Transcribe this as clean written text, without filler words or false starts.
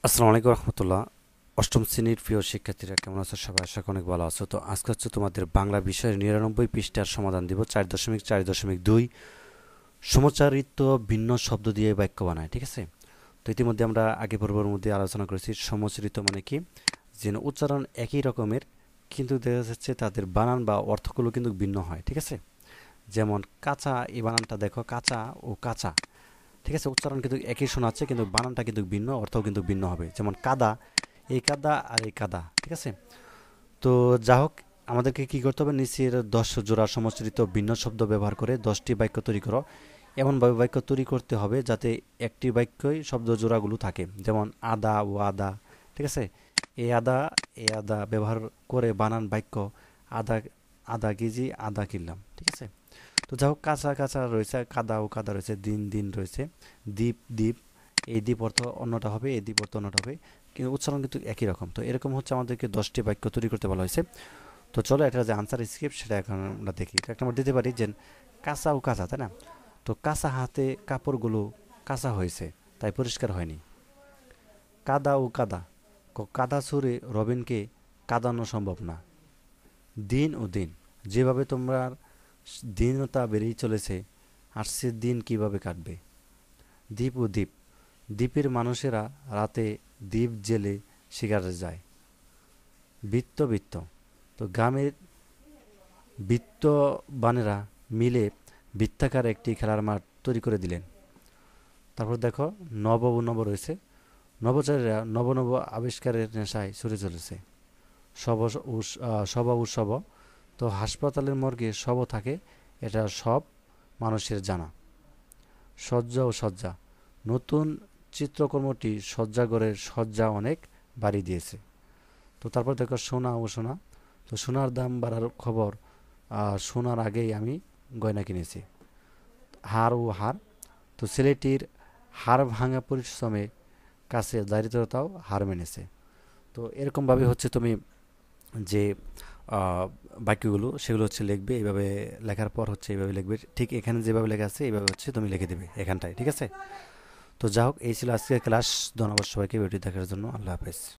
আসসালামু আলাইকুম রহমতুল্লাহ। অষ্টম শ্রেণীর প্রিয় শিক্ষার্থীরা কেমন আছো? সবাই আশা করি অনেক ভালো আছো। তো আজকে হচ্ছে তোমাদের বাংলা বিষয়ের 99 পৃষ্ঠার সমাধান দিব। 4.4.2 সমচারিত ভিন্ন শব্দ দিয়ে বাক্য বানায়। ঠিক আছে? তো ইতিমধ্যে আমরা আগে পর্বের মধ্যে আলোচনা করেছি সমচারিত মানে কি, যে উচ্চারণ একই রকমের কিন্তু দেখা যাচ্ছে তাদের বানান বা অর্থগুলো কিন্তু ভিন্ন হয়। ঠিক আছে? যেমন কাঁচা, এই বানানটা দেখো, কাঁচা ও কাঁচা। ঠিক আছে? উচ্চারণ কিন্তু একই শোনাচ্ছে কিন্তু বানানটা কিন্তু ভিন্ন, অর্থও কিন্তু ভিন্ন হবে। যেমন কাদা, এই কাদা আর এই কাদা। ঠিক আছে? তো যা হোক, আমাদেরকে কি করতে হবে, নিচের 10 জোড়া সমশ্রিত ভিন্ন শব্দ ব্যবহার করে 10টি বাক্য তৈরি করো। এমনভাবে বাক্য তৈরি করতে হবে যাতে একটি বাক্যই শব্দ জোড়াগুলো থাকে। যেমন আদা ও আদা। ঠিক আছে? এ আদা, এ আদা ব্যবহার করে বানান বাক্য আদা, আধা কেজি আদা কিনলাম। ঠিক আছে? তো যা হোক, কাঁচা কাঁচা রয়েছে, কাদা ও কাদা রয়েছে, দিন দিন রয়েছে, দ্বীপ দ্বীপ। এই দ্বীপ অর্থ অন্যটা হবে, এই দ্বীপ অর্থ অন্যটা হবে, কিন্তু উচ্চারণ কিন্তু একই রকম। তো এরকম হচ্ছে আমাদেরকে 10টি বাক্য তৈরি করতে বলা হয়েছে। তো চলো, এটা যে আনসার স্ক্রিপ্ট সেটা এখন আমরা দেখি। এটা একটা আমরা দিতে পারি যে কাঁচা ও কাঁচা, তাই না? তো কাঁচা হাতে কাপড়গুলো কাঁচা হয়েছে, তাই পরিষ্কার হয়নি। কাদা ও কাদা, কাদা ছুঁড়ে রবিনকে কাঁদানো সম্ভব না। দিন ও দিন, যেভাবে তোমার দিনতা বেড়েই চলেছে, আর সে দিন কিভাবে কাটবে। দ্বীপ ও দ্বীপ, দ্বীপের মানুষেরা রাতে দ্বীপ জেলে শিকারে যায়। বৃত্ত বৃত্ত, তো গ্রামের বিত্তবানেরা মিলে বৃত্তাকার একটি খেলার মাঠ তৈরি করে দিলেন। তারপর দেখো, নব ও নব রয়েছে, নভোচারীরা নব নব আবিষ্কারের নেশায় ছুটে চলেছে। শব ও শব উৎসব, তো হাসপাতালের মর্গে শব থাকে, এটা সব মানুষের জানা। সজ্জা ও সজ্জা, নতুন চিত্রকর্মটি সজ্জাগরের সজ্জা অনেক বাড়িয়ে দিয়েছে। তো তারপর দেখো সোনা ও সোনা, তো সোনার দাম বাড়ার খবর শোনার আগেই আমি গয়না কিনেছি। হার ও হার, তো ছেলেটির হাড় ভাঙা পরিশ্রমে কাছে দারিদ্রতাও হার মেনেছে। তো এরকমভাবে হচ্ছে তুমি যে বাক্যগুলো সেগুলো হচ্ছে লিখবে। এইভাবে লেখার পর হচ্ছে এইভাবে লিখবে, ঠিক এখানে যেভাবে লেখা আছে এইভাবে হচ্ছে তুমি লিখে দেবে এখানটায়। ঠিক আছে? তো যা হোক, এই ছিল আজকের ক্লাস। ধন্যবাদ সবাইকে ভিডিও দেখার জন্য। আল্লাহ হাফেজ।